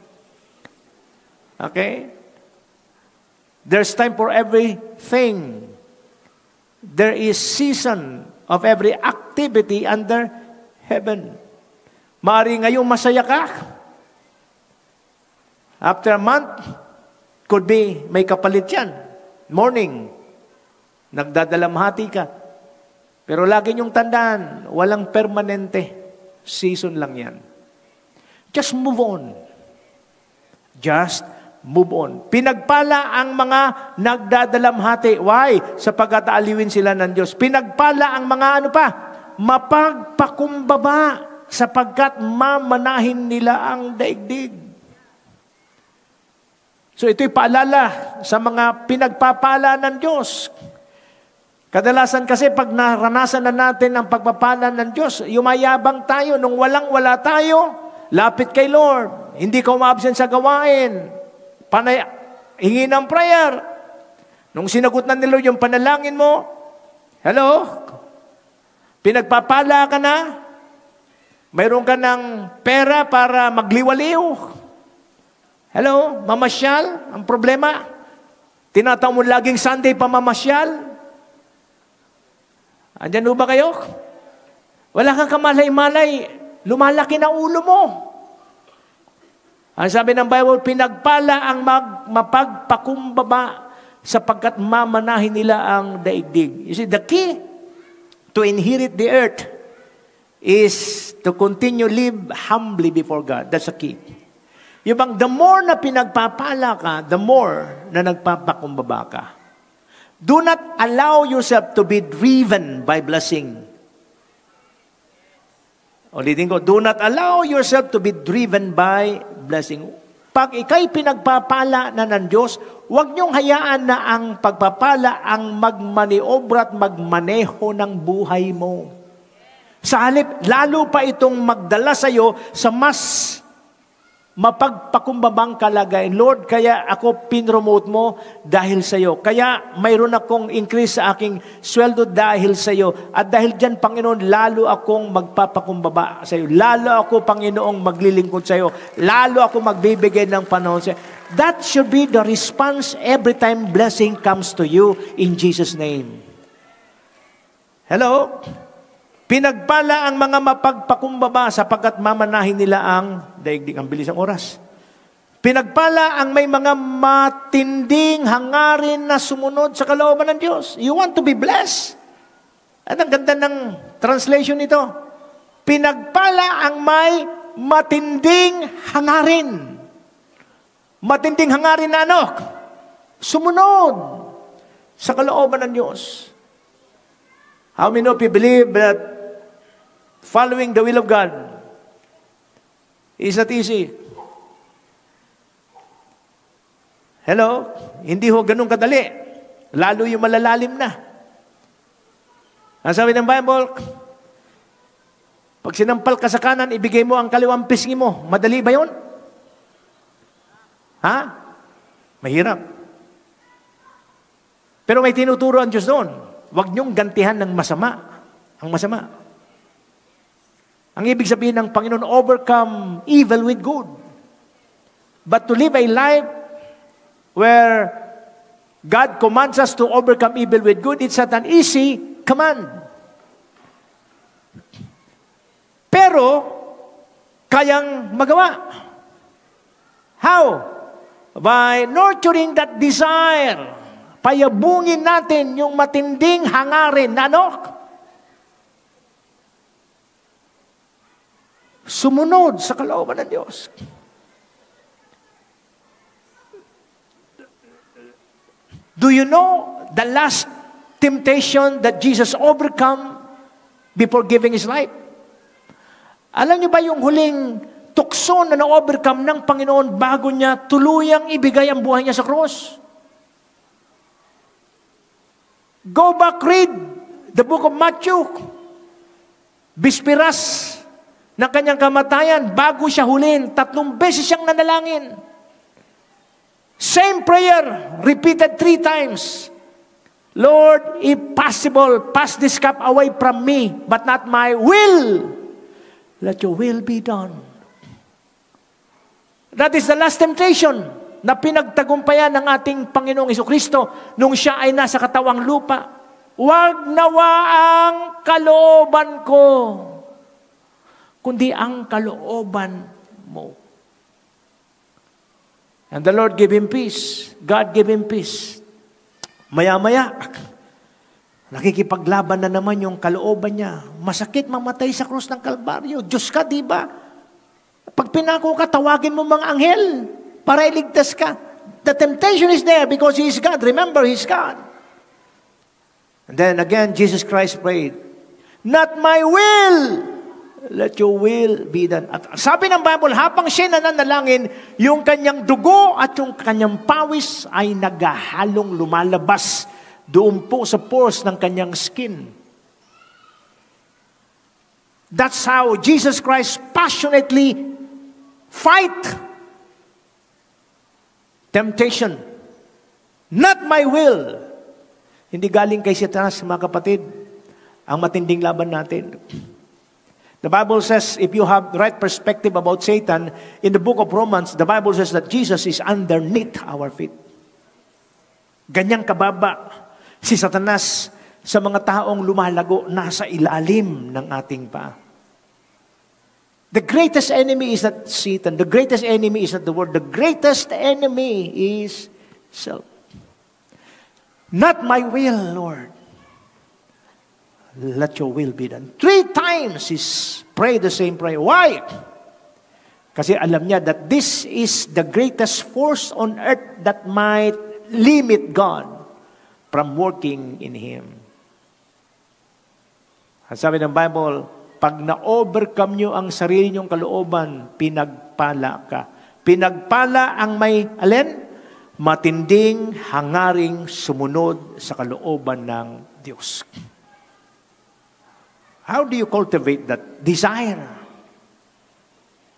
[SPEAKER 1] Okay? There's time for everything. There is season of every activity under heaven. Maari ngayong masaya ka. After a month, could be may kapalit yan. Morning, nagdadalamhati ka. Pero lagi niyong tandaan, walang permanente. Season lang yan. Just move on. Just move on. Pinagpala ang mga nagdadalamhati. Why? Sapagkat aaliwin sila ng Diyos. Pinagpala ang mga ano pa? Mapagpakumbaba. Sapagkat mamanahin nila ang daigdig. So ito'y paalala sa mga pinagpapala ng Diyos. Kadalasan kasi pag naranasan na natin ang pagpapala ng Diyos, yumayabang tayo. Nung walang-wala tayo, lapit kay Lord. Hindi ka umabsent sa gawain. Hingi ng prayer. Nung sinagot na ni Lord yung panalangin mo, hello? Pinagpapala ka na? Mayroon ka ng pera para magliwaliw? Hello? Mamasyal? Ang problema? Tinatawag mo laging Sunday pa mamasyal? Andyan ba kayo? Wala kang kamalay-malay. Lumalaki na ulo mo. Ang sabi ng Bible, pinagpala ang mapagpakumbaba sapagkat mamanahin nila ang daigdig. You see, the key to inherit the earth is to continue live humbly before God. That's the key. Yung bang the more na pinagpapala ka, the more na nagpapakumbaba ka. Do not allow yourself to be driven by blessing. Ulitin ko, do not allow yourself to be driven by blessing. Pag ikay pinagpapala na ng Diyos, huwag niyong hayaan na ang pagpapala ang magmaniobra at magmaneho ng buhay mo. Sa halip, lalo pa itong magdala sa iyo sa mas mapagpakumbabang kalagayan. Lord, kaya ako pinromote mo dahil sa iyo. Kaya mayroon akong increase sa aking sweldo dahil sa iyo. At dahil dyan, Panginoon, lalo akong magpapakumbaba sa iyo. Lalo ako, Panginoong, maglilingkod sa iyo. Lalo ako magbibigay ng panahon sa iyo. That should be the response every time blessing comes to you in Jesus' name. Hello? Pinagpala ang mga mapagpakumbaba sapagkat mamanahin nila ang daigdig. Ang bilis ang oras. Pinagpala ang may mga matinding hangarin na sumunod sa kalooban ng Diyos. You want to be blessed? At ang ganda ng translation nito. Pinagpala ang may matinding hangarin. Matinding hangarin na ano? Sumunod sa kalooban ng Diyos. How many of you believe that following the will of God is not easy? Hello? Hindi ho ganun kadali. Lalo yung malalalim na. Ang sabi ng Bible, pag sinampal ka sa kanan, ibigay mo ang kaliwang pisngi mo. Madali ba yun? Ha? Mahirap. Pero may tinuturo ang Diyos doon. Huwag niyong gantihan ng masama. Ang masama. Ang ibig sabihin ng Panginoon, overcome evil with good. But to live a life where God commands us to overcome evil with good, it's not an easy command. Pero, kayang magawa. How? By nurturing that desire. Payabungin natin yung matinding hangarin na ano? Sumunod sa kalooban ng Diyos. Do you know the last temptation that Jesus overcome before giving His life? Alam niyo ba yung huling tukso na na-overcome ng Panginoon bago niya tuluyang ibigay ang buhay niya sa cross? Go back, read the book of Matthew. Bispiras ng kanyang kamatayan, bago siya hulin, 3 beses siyang nanalangin. Same prayer, repeated 3 times. Lord, if possible, pass this cup away from me, but not my will. Let your will be done. That is the last temptation na pinagtagumpayan ng ating Panginoong Jesucristo nung siya ay nasa katawang lupa. Huwag nawa ang kalooban ko, kundi ang kalooban mo. And the Lord gave him peace. God gave him peace. Maya-maya, nakikipaglaban na naman yung kalooban niya. Masakit mamatay sa krus ng Kalbaryo. Diyos ka, di ba? Pag pinako ka, tawagin mo mga anghel para iligtas ka. The temptation is there because He is God. Remember, He is God. And then again, Jesus Christ prayed, not my will, Let your will be done. At sabi ng Bible, habang siya nananalangin, yung kanyang dugo at yung kanyang pawis ay naghahalong lumalabas doon po sa pores ng kanyang skin. That's how Jesus Christ passionately fight temptation. Not my will. Hindi galing kay Satanas, mga kapatid, ang matinding laban natin. The Bible says, if you have the right perspective about Satan, in the book of Romans, the Bible says that Jesus is underneath our feet. Ganyang kababa si Satanas sa mga taong lumalago nasa ilalim ng ating paa. The greatest enemy is not Satan. The greatest enemy is not the world. The greatest enemy is self. Not my will, Lord. Let your will be done. 3 times he's prayed the same prayer. Why? Kasi alam niya that this is the greatest force on earth that might limit God from working in him. Ang sabi ng Bible, pag na-overcome nyo ang sarili nyong kalooban, pinagpala ka. Pinagpala ang may, alin? Matinding hangaring sumunod sa kalooban ng Diyos. How do you cultivate that desire?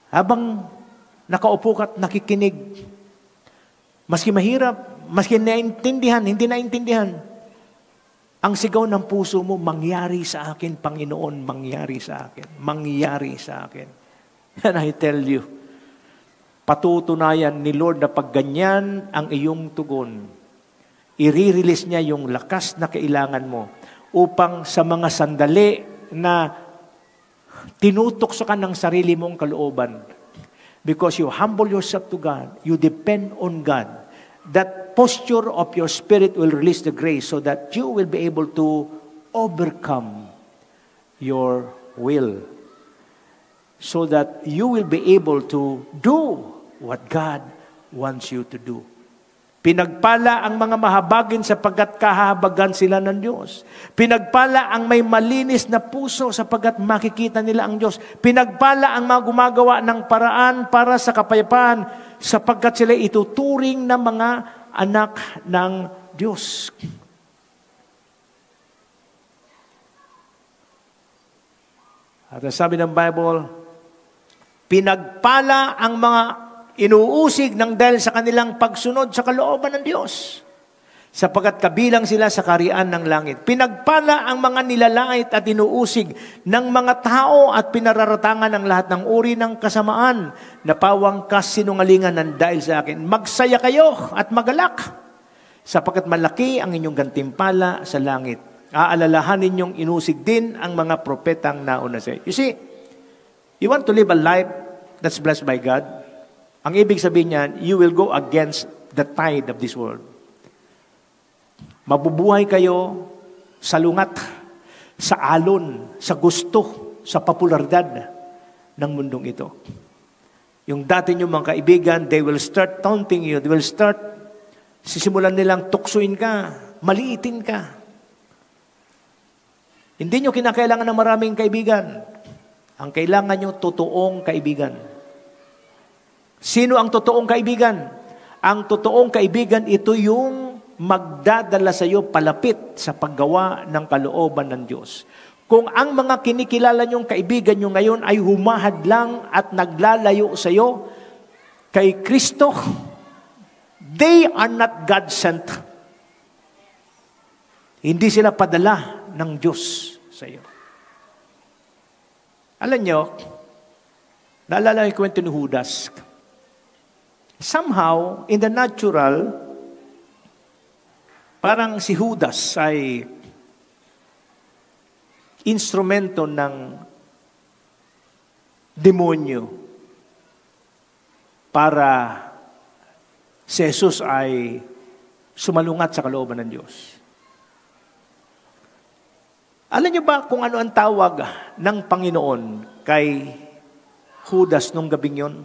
[SPEAKER 1] Habang nakaupo ka at nakikinig, maski mahirap, maski naintindihan, hindi naintindihan, ang sigaw ng puso mo, mangyari sa akin, Panginoon, mangyari sa akin, mangyari sa akin. And I tell you, patutunayan ni Lord na pag ganyan ang iyong tugon, i-release niya yung lakas na kailangan mo upang sa mga sandali na tinutokso ka ng sarili mong kalooban. Because you humble yourself to God, you depend on God. That posture of your spirit will release the grace so that you will be able to overcome your will. So that you will be able to do what God wants you to do. Pinagpala ang mga mahabagin sapagkat kahabagan sila ng Diyos. Pinagpala ang may malinis na puso sapagkat makikita nila ang Diyos. Pinagpala ang mga gumagawa ng paraan para sa kapayapaan sapagkat sila ituturing na mga anak ng Diyos. At sabi ng Bible, pinagpala ang mga inuusig ng dahil sa kanilang pagsunod sa kalooban ng Diyos, sapagkat kabilang sila sa kaharian ng langit. Pinagpala ang mga nilalait at inuusig ng mga tao at pinararatangan ng lahat ng uri ng kasamaan na pawangkas sinungalingan ng dahil sa akin. Magsaya kayo at magalak, sapagkat malaki ang inyong gantimpala sa langit. Aalalahanin ninyong inusig din ang mga propetang nauna sa iyo. You see, you want to live a life that's blessed by God? Ang ibig sabihin niyan, you will go against the tide of this world. Mabubuhay kayo sa lungat, sa alon, sa gusto, sa popularidad ng mundong ito. Yung dati nyo mga kaibigan, they will start taunting you. They will start, sisimulan nilang tuksuin ka, maliitin ka. Hindi nyo kinakailangan ng maraming kaibigan. Ang kailangan nyo, totoong kaibigan. Sino ang totoong kaibigan? Ang totoong kaibigan, ito yung magdadala sa iyo palapit sa paggawa ng kalooban ng Diyos. Kung ang mga kinikilala niyong kaibigan niyo ngayon ay humahad lang at naglalayo sa iyo kay Kristo, they are not God-sent. Hindi sila padala ng Diyos sa iyo. Alam niyo, naalala yung kwento ni Judas. Somehow, in the natural, parang si Judas ay instrumento ng demonyo para si Jesus ay sumalungat sa kalooban ng Diyos. Alam niyo ba kung ano ang tawag ng Panginoon kay Judas nung gabing yon?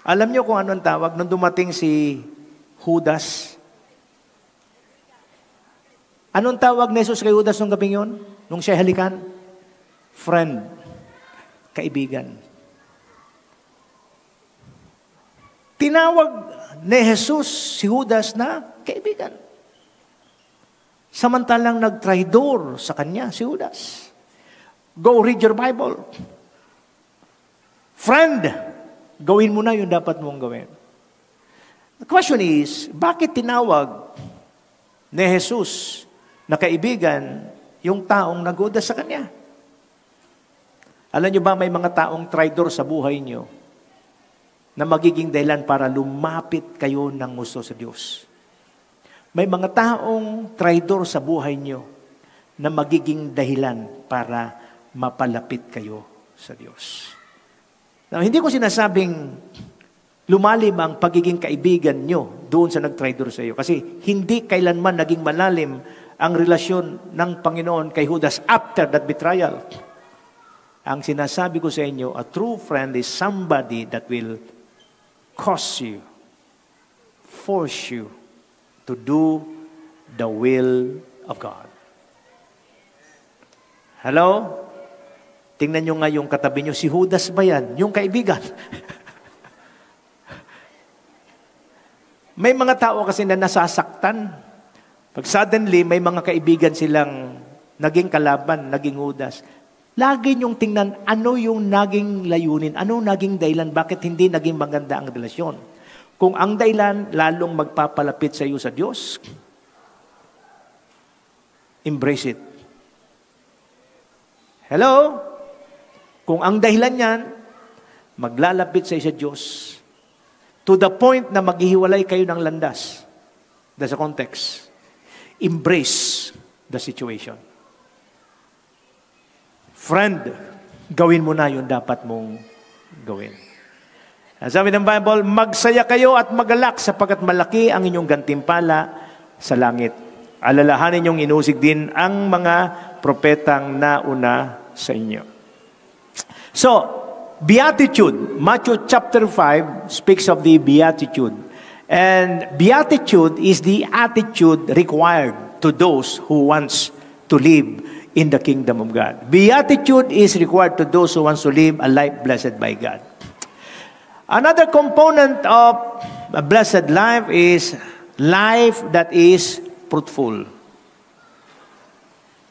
[SPEAKER 1] Alam niyo kung ano ang tawag nung dumating si Judas? Anong tawag ni Jesus kay Judas nung gabing yon? Nung siya halikan? Friend, kaibigan. Tinawag ni Jesus si Judas na kaibigan. Samantalang nagtraidor sa kanya si Judas. Go read your Bible. Friend, gawin mo na yung dapat mong gawin. The question is, bakit tinawag ni Jesus na kaibigan yung taong nagudas sa kanya? Alam nyo ba, may mga taong traidor sa buhay nyo na magiging dahilan para lumapit kayo ng gusto sa Diyos. May mga taong traidor sa buhay nyo na magiging dahilan para mapalapit kayo sa Diyos. Now, hindi ko sinasabing lumalim ang pagiging kaibigan nyo doon sa nag-traidor sa iyo. Kasi hindi kailanman naging malalim ang relasyon ng Panginoon kay Judas after that betrayal. Ang sinasabi ko sa inyo, a true friend is somebody that will cause you, force you to do the will of God. Hello? Tingnan nyo nga yung katabi nyo, si Judas ba yan? Yung kaibigan. May mga tao kasi na nasasaktan. Pag suddenly, may mga kaibigan silang naging kalaban, naging Judas. Lagi niyong tingnan ano yung naging layunin, ano naging dahilan, bakit hindi naging maganda ang relasyon. Kung ang dahilan, lalong magpapalapit sa iyo sa Diyos, embrace it. Hello? Kung ang dahilan niyan, maglalapit sa iyo sa Diyos, to the point na maghihiwalay kayo ng landas. That's the context. Embrace the situation. Friend, gawin mo na yung dapat mong gawin. Sabi ng Bible, magsaya kayo at magalak sapagkat malaki ang inyong gantimpala sa langit. Alalahanin niyong inusig din ang mga propetang nauna sa inyo. So, beatitude. Matthew chapter 5 speaks of the beatitude. And beatitude is the attitude required to those who wants to live in the kingdom of God. Beatitude is required to those who wants to live a life blessed by God. Another component of a blessed life is life that is fruitful.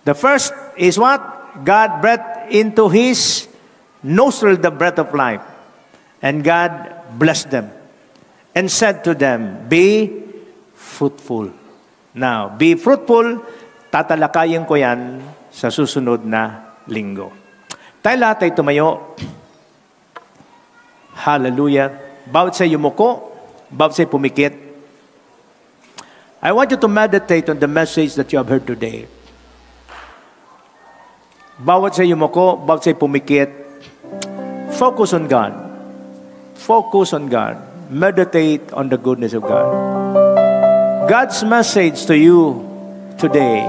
[SPEAKER 1] The first is what? God breathed into his nostril the breath of life. And God blessed them and said to them, be fruitful. Now, be fruitful, tatalakayin ko yan sa susunod na linggo. Tayo lahat ay tumayo. Hallelujah. Bawat sa yumuko, bawat sa pumikit. I want you to meditate on the message that you have heard today. Bawat sa yumuko, bawat sa pumikit, focus on God. Focus on God. Meditate on the goodness of God. God's message to you today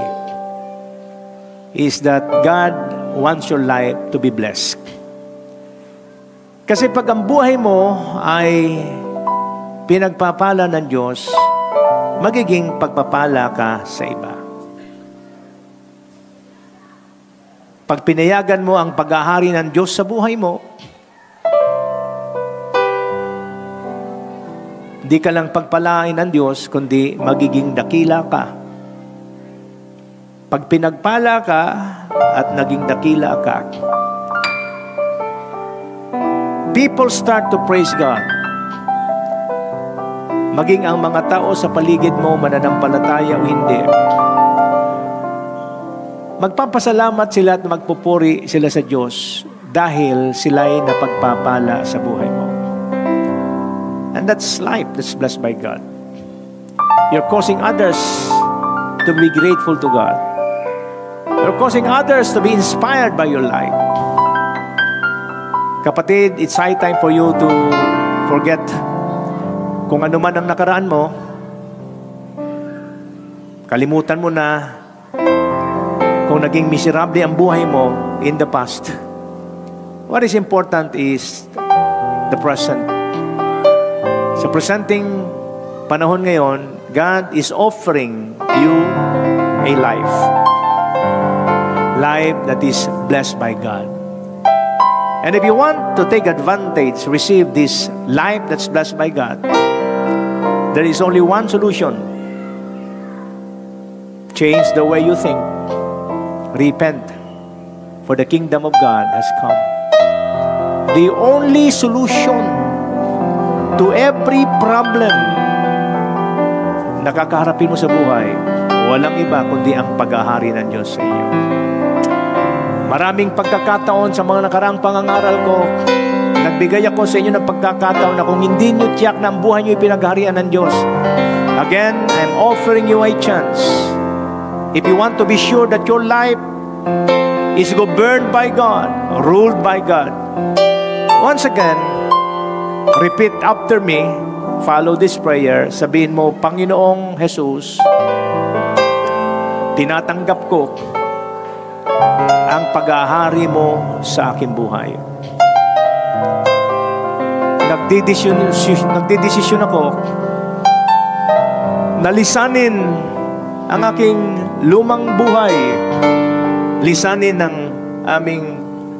[SPEAKER 1] is that God wants your life to be blessed. Kasi pag ang buhay mo ay pinagpapala ng Diyos, magiging pagpapala ka sa iba. Pag pinayagan mo ang paghahari ng Diyos sa buhay mo, di ka lang pagpalain ng Diyos, kundi magiging dakila ka. Pag pinagpala ka at naging dakila ka, people start to praise God. Maging ang mga tao sa paligid mo mananampalataya o hindi, magpapasalamat sila at magpupuri sila sa Diyos dahil sila'y napagpapala sa buhay mo. And that's life that's blessed by God. You're causing others to be grateful to God. You're causing others to be inspired by your life. Kapatid, it's high time for you to forget kung ano man ang nakaraan mo. Kalimutan mo na kung naging miserable ang buhay mo in the past. What is important is the present. Sa presenting panahon ngayon, God is offering you a life. life that is blessed by God. And if you want to take advantage, receive this life that's blessed by God, there is only one solution. Change the way you think. Repent, for the kingdom of God has come. The only solution to every problem na kakaharapin mo sa buhay, walang iba kundi ang paghahari ng Diyos sa iyo. Maraming pagkakataon sa mga nakaraang pangangaral ko, nagbigay ako sa inyo ng pagkakataon na kung hindi nyo tiyak na ang buhay nyo ipinagharian ng Diyos. Again, I'm offering you a chance. If you want to be sure that your life is governed by God, ruled by God, once again, repeat after me, follow this prayer, sabihin mo, Panginoong Jesus, tinatanggap ko ang paghahari mo sa aking buhay. Nagdidesisyon ako na lisanin ang aking lumang buhay, lisanin ang aming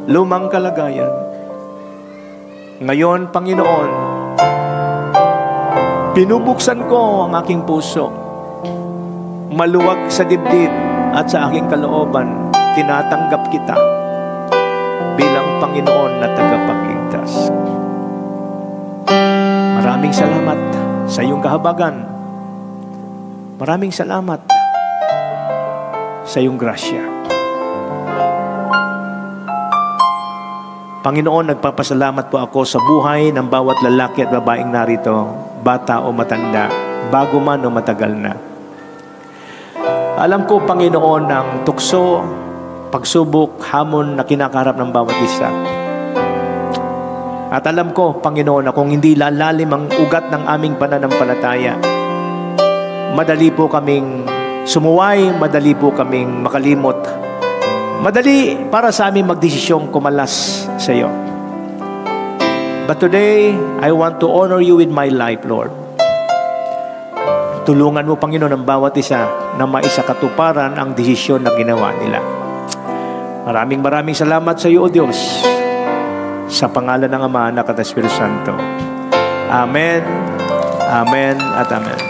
[SPEAKER 1] lumang kalagayan. Ngayon, Panginoon, pinubuksan ko ang aking puso, maluwag sa dibdib at sa aking kalooban. Tinatanggap kita bilang Panginoon na tagapagligtas. Maraming salamat sa iyong kahabagan. Maraming salamat sa iyong grasya. Panginoon, nagpapasalamat po ako sa buhay ng bawat lalaki at babaeng narito, bata o matanda, bago man o matagal na. Alam ko, Panginoon, ang tukso, pagsubok, hamon na kinakaharap ng bawat isa. At alam ko, Panginoon, na kung hindi lalalim ang ugat ng aming pananampalataya, madali po kaming sumuway, madali po kaming makalimot. Madali para sa amin magdesisyong kumalas sa iyo. But today, I want to honor you with my life, Lord. Tulungan mo, Panginoon, ang bawat isa na maisakatuparan ang desisyon na ginawa nila. Maraming salamat sa iyo, O Diyos, sa pangalan ng Ama, Anak at Espiritu Santo. Amen, amen, at amen.